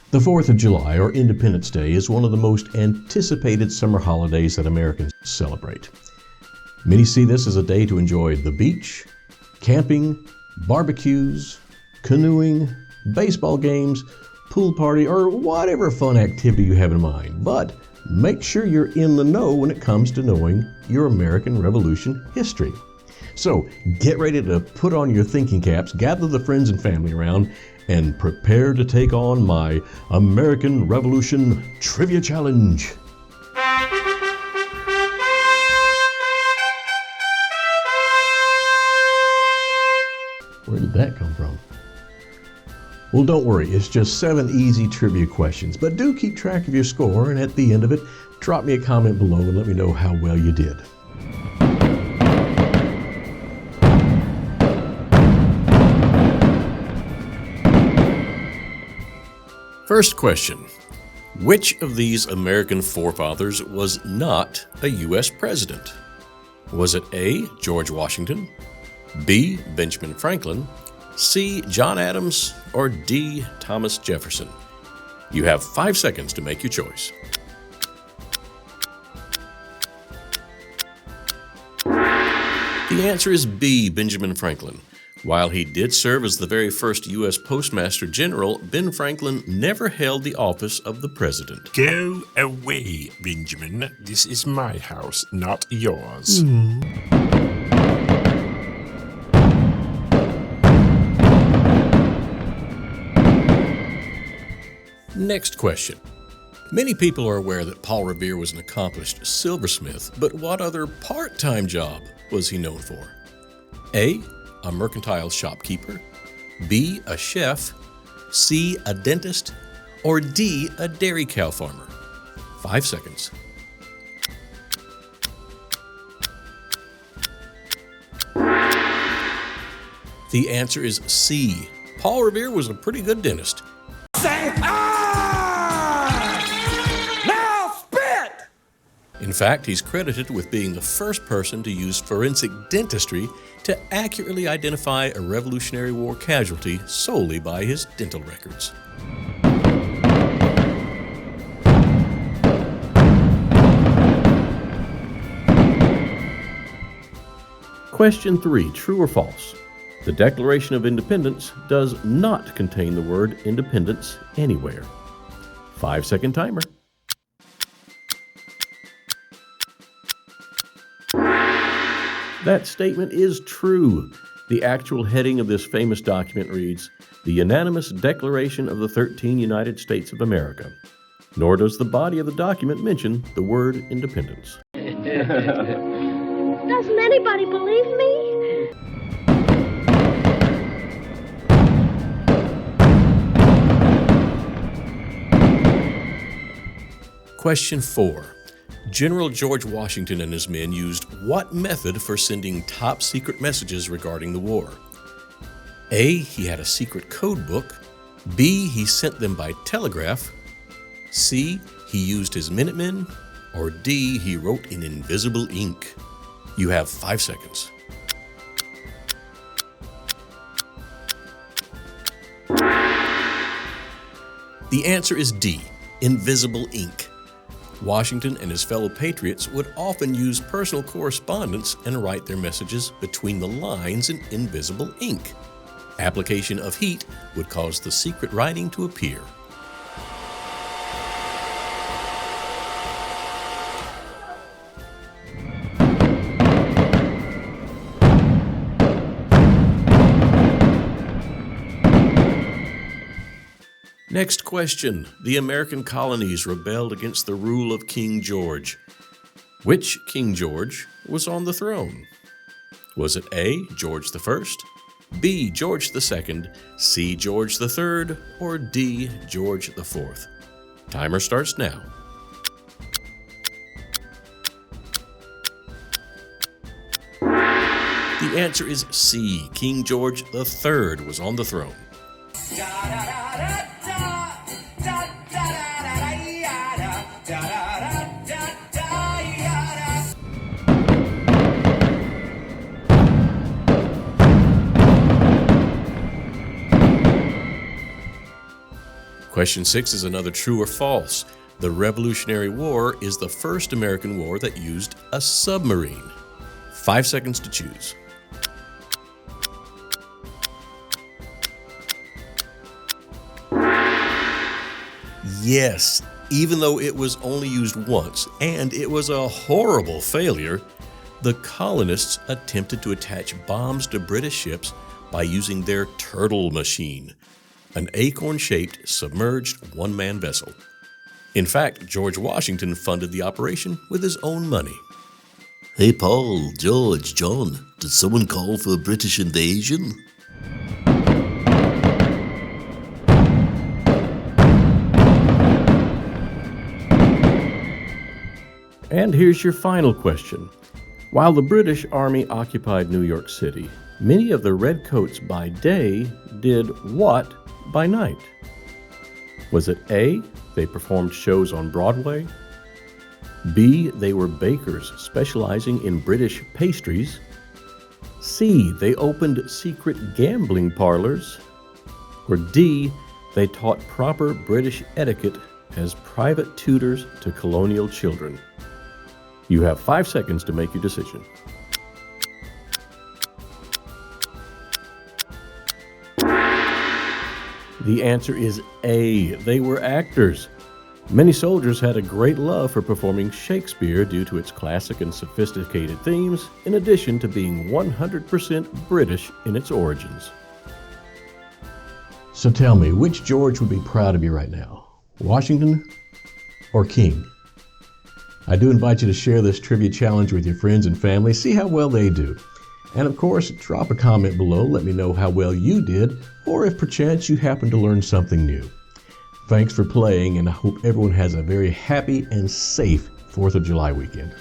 The 4th of July, or Independence Day, is one of the most anticipated summer holidays that Americans celebrate. Many see this as a day to enjoy the beach, camping, barbecues, canoeing, baseball games, pool party, or whatever fun activity you have in mind. But make sure you're in the know when it comes to knowing your American Revolution history. So get ready to put on your thinking caps, gather the friends and family around, and prepare to take on my American Revolution Trivia Challenge. Where did that come from? Well, don't worry, it's just 7 easy trivia questions, but do keep track of your score, and at the end of it, drop me a comment below and let me know how well you did. First question. Which of these American forefathers was not a U.S. president? Was it A. George Washington, B. Benjamin Franklin, C. John Adams, or D. Thomas Jefferson? You have 5 seconds to make your choice. The answer is B. Benjamin Franklin. While he did serve as the very first U.S. Postmaster General, Ben Franklin never held the office of the president. Go away, Benjamin. This is my house, not yours. Next question. Many people are aware that Paul Revere was an accomplished silversmith, but what other part-time job was he known for? A. A mercantile shopkeeper, B. A chef, C. A dentist, or D. A dairy cow farmer? 5 seconds. The answer is C. Paul Revere was a pretty good dentist. Say, now spit! In fact, he's credited with being the first person to use forensic dentistry to accurately identify a Revolutionary War casualty solely by his dental records. Question 3, true or false? The Declaration of Independence does not contain the word independence anywhere. 5-second timer. That statement is true. The actual heading of this famous document reads, "The Unanimous Declaration of the 13 United States of America." Nor does the body of the document mention the word independence. Doesn't anybody believe me? Question 4. General George Washington and his men used what method for sending top-secret messages regarding the war? A. He had a secret code book. B. He sent them by telegraph. C. He used his Minutemen. Or D. He wrote in invisible ink. You have 5 seconds. The answer is D. Invisible ink. Washington and his fellow patriots would often use personal correspondence and write their messages between the lines in invisible ink. Application of heat would cause the secret writing to appear. Next question. The American colonies rebelled against the rule of King George. Which King George was on the throne? Was it A. George I, B. George II, C. George III, or D. George IV? Timer starts now. The answer is C. King George III was on the throne. Question 6 is another true or false. The Revolutionary War is the first American war that used a submarine. 5 seconds to choose. Yes, even though it was only used once and it was a horrible failure, the colonists attempted to attach bombs to British ships by using their turtle machine, an acorn-shaped, submerged one-man vessel. In fact, George Washington funded the operation with his own money. Hey Paul, George, John, did someone call for a British invasion? And here's your final question. While the British Army occupied New York City, many of the Redcoats by day did what by night? Was it A, they performed shows on Broadway? B, they were bakers specializing in British pastries? C, they opened secret gambling parlors? Or D, they taught proper British etiquette as private tutors to colonial children? You have 5 seconds to make your decision. The answer is A. They were actors. Many soldiers had a great love for performing Shakespeare due to its classic and sophisticated themes, in addition to being 100% British in its origins. So tell me, which George would be proud of you right now? Washington or King? I do invite you to share this trivia challenge with your friends and family. See how well they do. And of course, drop a comment below. Let me know how well you did, or if perchance you happen to learn something new. Thanks for playing, and I hope everyone has a very happy and safe 4th of July weekend.